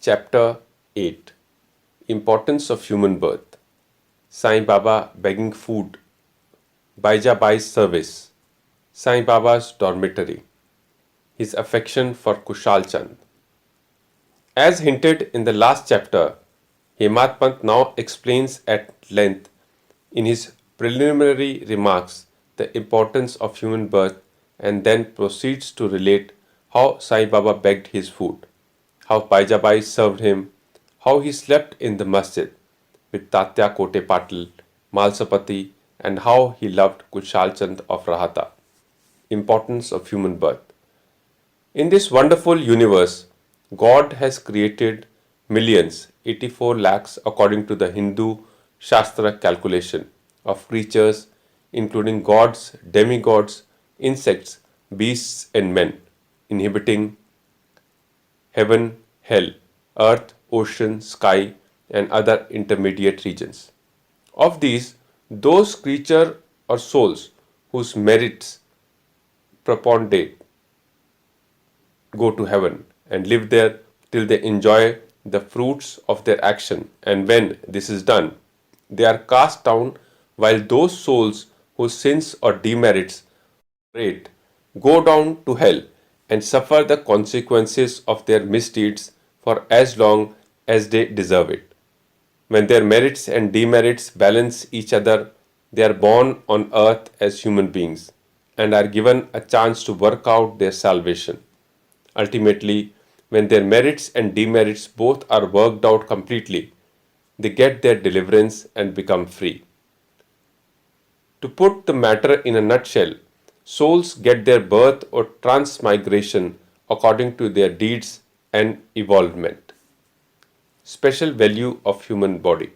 Chapter 8 Importance of Human Birth. Sai Baba begging food. Baijabai's service. Sai Baba's dormitory. His affection for Kushal Chand. As hinted in the last chapter, Hemad Pant now explains at length in his preliminary remarks the importance of human birth and then proceeds to relate how Sai Baba begged his food, how Baijabai served him, how he slept in the masjid with Tatya Kote Patil, Malsapati, and how he loved Kushal Chand of Rahata. Importance of human birth. In this wonderful universe, God has created millions, 84 lakhs according to the Hindu Shastra calculation, of creatures including gods, demigods, insects, beasts and men, inhabiting heaven, hell, earth, ocean, sky and other intermediate regions. Of these, those creatures or souls whose merits preponderate go to heaven and live there till they enjoy the fruits of their action, and when this is done, they are cast down, while those souls whose sins or demerits rate go down to hell and suffer the consequences of their misdeeds for as long as they deserve it. When their merits and demerits balance each other, they are born on earth as human beings and are given a chance to work out their salvation. Ultimately, when their merits and demerits both are worked out completely, they get their deliverance and become free. To put the matter in a nutshell, souls get their birth or transmigration according to their deeds and evolvement. Special value of human body.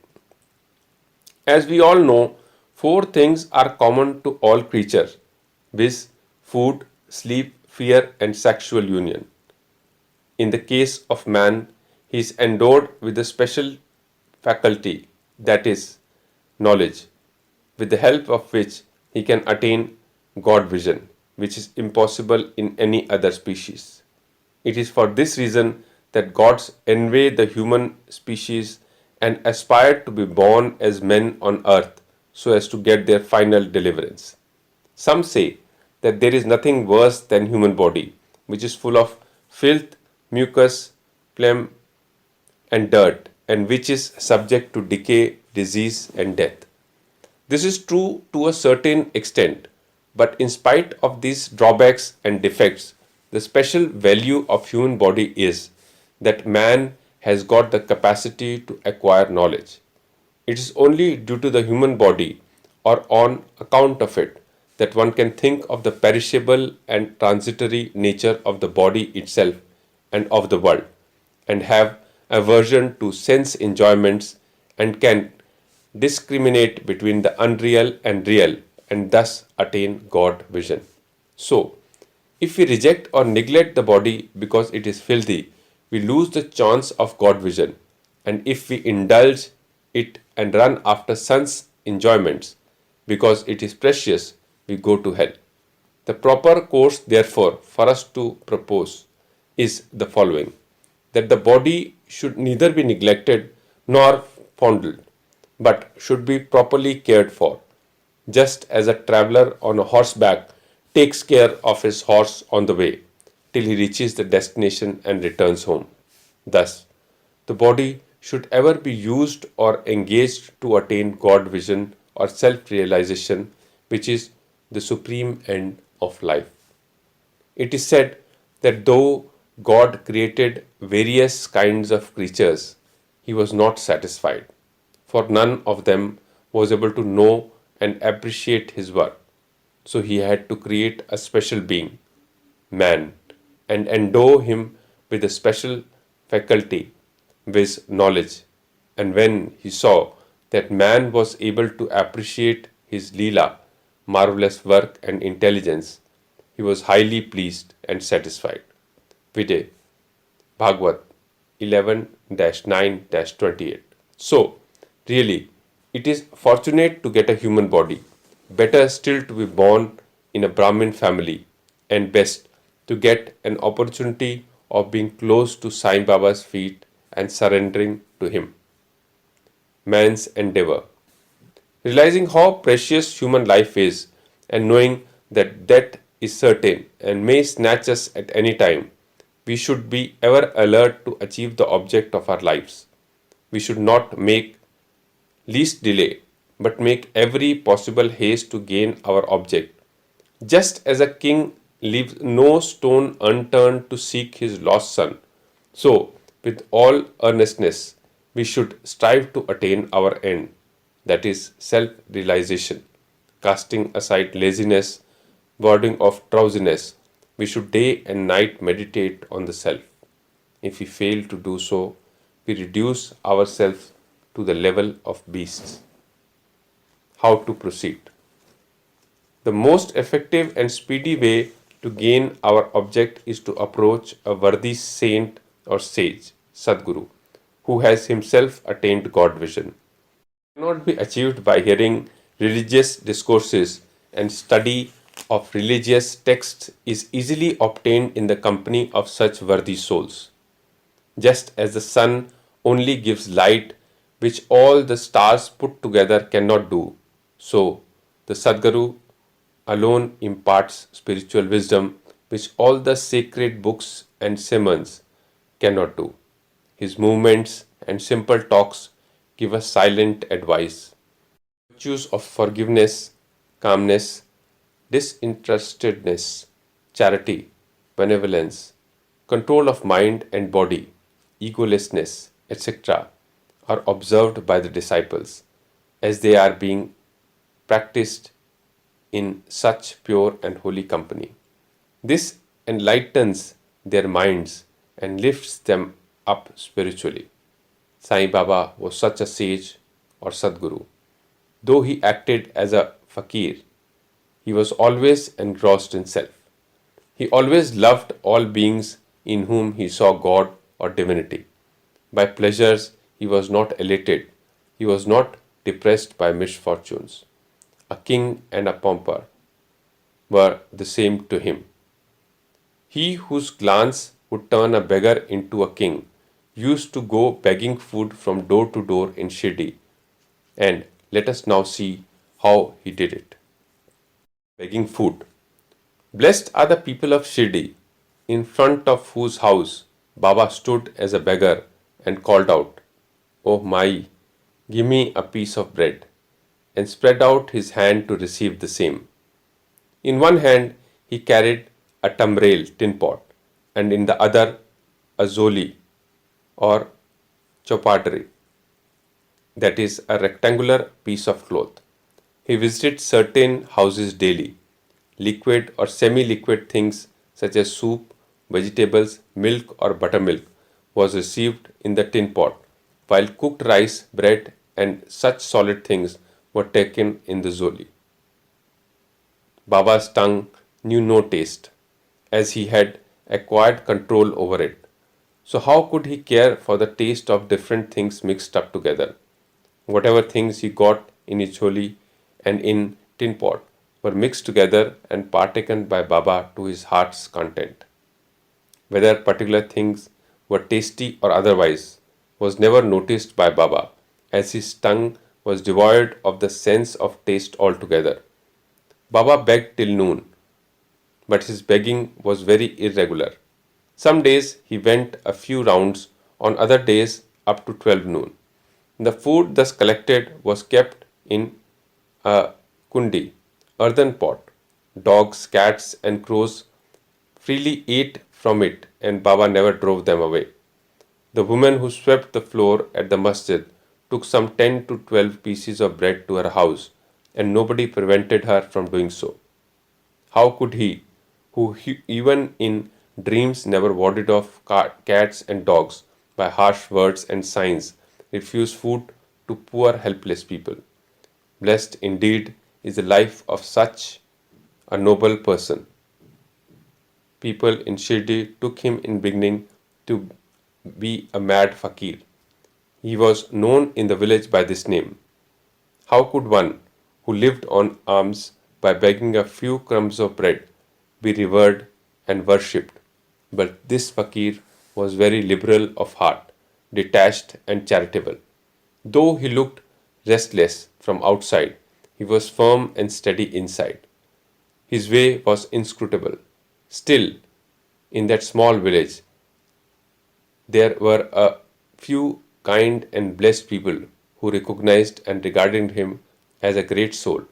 As we all know, four things are common to all creatures, viz. Food, sleep, fear and sexual union. In the case of man, he is endowed with a special faculty, that is, knowledge, with the help of which he can attain God vision, which is impossible in any other species. It is for this reason that gods envy the human species and aspire to be born as men on earth so as to get their final deliverance. Some say that there is nothing worse than human body, which is full of filth, mucus, phlegm and dirt, and which is subject to decay, disease and death. This is true to a certain extent, but in spite of these drawbacks and defects, the special value of human body is that man has got the capacity to acquire knowledge. It is only due to the human body or on account of it that one can think of the perishable and transitory nature of the body itself and of the world, and have aversion to sense enjoyments, and can discriminate between the unreal and real and thus attain God vision. So, if we reject or neglect the body because it is filthy, we lose the chance of God vision, and if we indulge it and run after sense enjoyments because it is precious, we go to hell. The proper course, therefore, for us to propose is the following: that the body should neither be neglected nor fondled, but should be properly cared for, just as a traveller on a horseback takes care of his horse on the way till he reaches the destination and returns home. Thus, the body should ever be used or engaged to attain God vision or self-realization, which is the supreme end of life. It is said that though God created various kinds of creatures, he was not satisfied, for none of them was able to know and appreciate his work. So he had to create a special being, man, and endow him with a special faculty, viz. Knowledge. And when he saw that man was able to appreciate his Leela, marvelous work and intelligence, he was highly pleased and satisfied. Vide Bhagavad 11-9-28. So, really, it is fortunate to get a human body, better still to be born in a Brahmin family, and best to get an opportunity of being close to Sai Baba's feet and surrendering to Him. Man's endeavor. Realizing how precious human life is and knowing that death is certain and may snatch us at any time, we should be ever alert to achieve the object of our lives. We should not make least delay, but make every possible haste to gain our object. Just as a king leaves no stone unturned to seek his lost son, so, with all earnestness, we should strive to attain our end, that is, self realization. Casting aside laziness, warding off drowsiness, we should day and night meditate on the self. If we fail to do so, we reduce ourselves to the level of beasts. How to proceed? The most effective and speedy way to gain our object is to approach a worthy saint or sage, Sadguru, who has himself attained God vision. It cannot be achieved by hearing religious discourses, and study of religious texts is easily obtained in the company of such worthy souls. Just as the sun only gives light which all the stars put together cannot do, so the Sadguru alone imparts spiritual wisdom which all the sacred books and sermons cannot do. His movements and simple talks give us silent advice. Virtues of forgiveness, calmness, disinterestedness, charity, benevolence, control of mind and body, egolessness, etc., are observed by the disciples as they are being practiced in such pure and holy company. This enlightens their minds and lifts them up spiritually. Sai Baba was such a sage or Sadguru. Though he acted as a fakir, he was always engrossed in self. He always loved all beings in whom he saw God or divinity. By pleasures, he was not elated. He was not depressed by misfortunes. A king and a pauper were the same to him. He whose glance would turn a beggar into a king used to go begging food from door to door in Shirdi, and let us now see how he did it. Begging food. Blessed are the people of Shirdi, in front of whose house Baba stood as a beggar and called out, "Oh Mai, give me a piece of bread," and spread out his hand to receive the same. In one hand he carried a tamrail tin pot, and in the other a zoli or chopadri, that is a rectangular piece of cloth. He visited certain houses daily. Liquid or semi-liquid things such as soup, vegetables, milk or buttermilk was received in the tin pot, while cooked rice, bread and such solid things were taken in the zoli. Baba's tongue knew no taste, as he had acquired control over it. So how could he care for the taste of different things mixed up together? Whatever things he got in his zoli and in tin pot were mixed together and partaken by Baba to his heart's content. Whether particular things were tasty or otherwise was never noticed by Baba, as his tongue was devoid of the sense of taste altogether. Baba begged till noon, but his begging was very irregular. Some days he went a few rounds, on other days up to 12 noon. The food thus collected was kept in a kundi, earthen pot. Dogs, cats and crows freely ate from it, and Baba never drove them away. The woman who swept the floor at the masjid took some 10 to 12 pieces of bread to her house, and nobody prevented her from doing so. How could he, who even in dreams never warded off cats and dogs by harsh words and signs, refuse food to poor helpless people? Blessed indeed is the life of such a noble person. People in Shirdi took him in beginning to be a mad fakir. He was known in the village by this name. How could one who lived on alms by begging a few crumbs of bread be revered and worshipped? But this fakir was very liberal of heart detached, and charitable. Though he looked restless from outside, he was firm and steady inside. His way was inscrutable. Still, in that small village, there were a few kind and blessed people who recognized and regarded him as a great soul.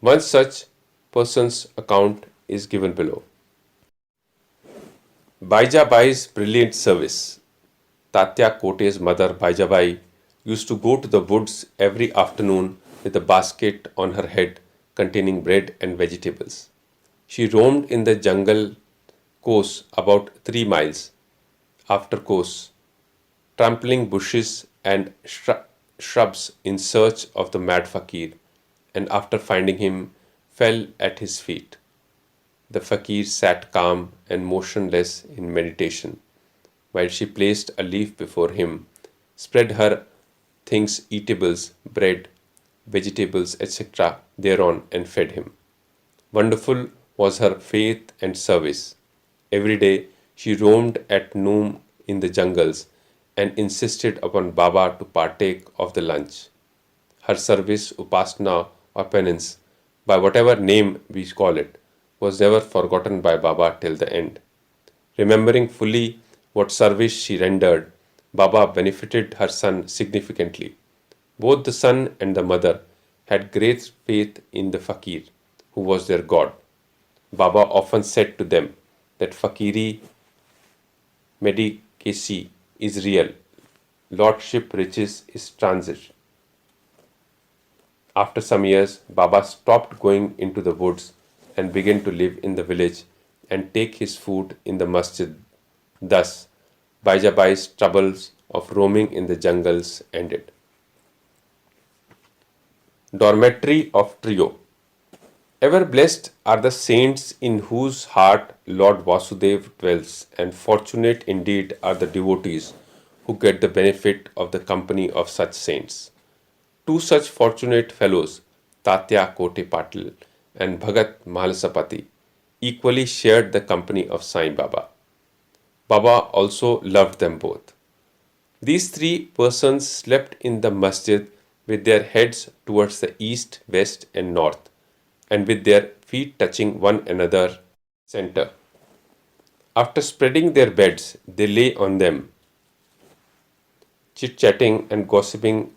One such person's account is given below. Baijabai's brilliant service. Tatya Kote's mother Baijabai used to go to the woods every afternoon with a basket on her head containing bread and vegetables. She roamed in the jungle course about 3 miles after course, trampling bushes and shrubs in search of the mad fakir, and after finding him, fell at his feet. The fakir sat calm and motionless in meditation, while she placed a leaf before him, spread her things, eatables, bread, vegetables, etc., thereon, and fed him. Wonderful was her faith and service. Every day she roamed at noon in the jungles and insisted upon Baba to partake of the lunch. Her service, upasana, or penance, by whatever name we call it, was never forgotten by Baba till the end. Remembering fully what service she rendered, Baba benefited her son significantly. Both the son and the mother had great faith in the fakir, who was their god. Baba often said to them that fakiri medicacy is real, lordship riches is transit. After some years, Baba stopped going into the woods and began to live in the village and take his food in the masjid. Thus, Baijabai's troubles of roaming in the jungles ended. Dormitory of Trio. Ever blessed are the saints in whose heart Lord Vasudev dwells, and fortunate indeed are the devotees who get the benefit of the company of such saints. Two such fortunate fellows, Tatya Kote Patil and Bhagat Mahalasapati, equally shared the company of Sai Baba. Baba also loved them both. These three persons slept in the masjid with their heads towards the east, west, and north, and with their feet touching one another center. After spreading their beds, they lay on them, chit chatting and gossiping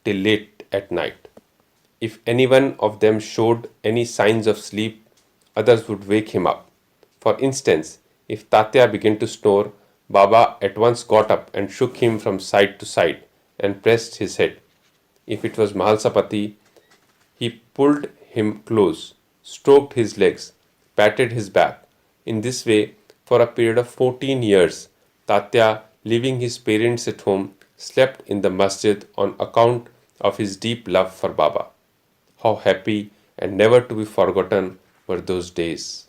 till late at night. If any one of them showed any signs of sleep, others would wake him up. For instance, if Tatya began to snore, Baba at once got up and shook him from side to side and pressed his head. If it was Mahalsapati, he pulled him close, stroked his legs, patted his back. In this way, for a period of 14 years, Tatya, leaving his parents at home, slept in the masjid on account of his deep love for Baba. How happy and never to be forgotten were those days.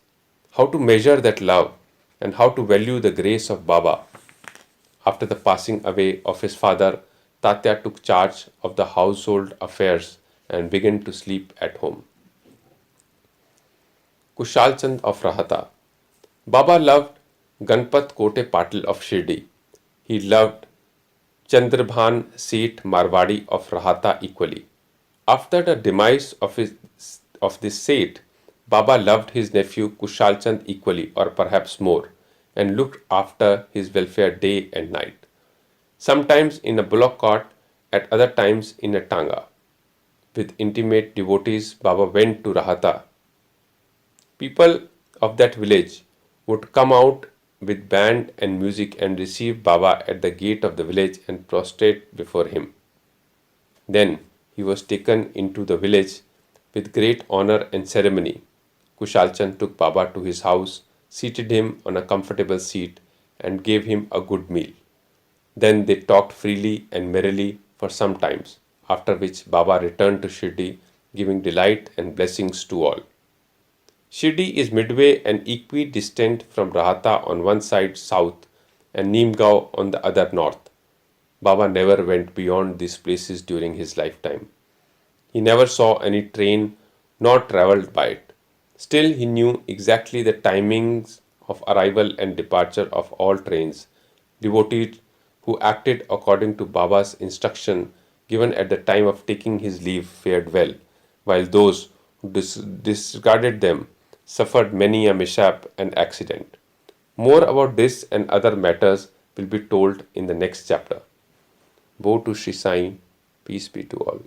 How to measure that love and how to value the grace of Baba. After the passing away of his father, Tatya took charge of the household affairs and began to sleep at home. Kushal Chand of Rahata. Baba loved Ganpat Kote Patil of Shirdi. He loved Chandrabhan Seth Marwadi of Rahata equally. After the demise of this Seth, Baba loved his nephew Kushal Chand equally or perhaps more and looked after his welfare day and night. Sometimes in a bullock cart, at other times in a tanga. With intimate devotees, Baba went to Rahata. People of that village would come out with band and music and receive Baba at the gate of the village and prostrate before him. Then he was taken into the village with great honor and ceremony. Kushal Chand took Baba to his house, seated him on a comfortable seat, and gave him a good meal. Then they talked freely and merrily for some times, after which Baba returned to Shirdi, giving delight and blessings to all. Shirdi is midway and equidistant from Rahata on one side south and Neemgao on the other north. Baba never went beyond these places during his lifetime. He never saw any train nor travelled by it. Still, he knew exactly the timings of arrival and departure of all trains. Devotees who acted according to Baba's instruction given at the time of taking his leave fared well, while those who disregarded them suffered many a mishap and accident. More about this and other matters will be told in the next chapter. Woe to Sri Sai, peace be to all.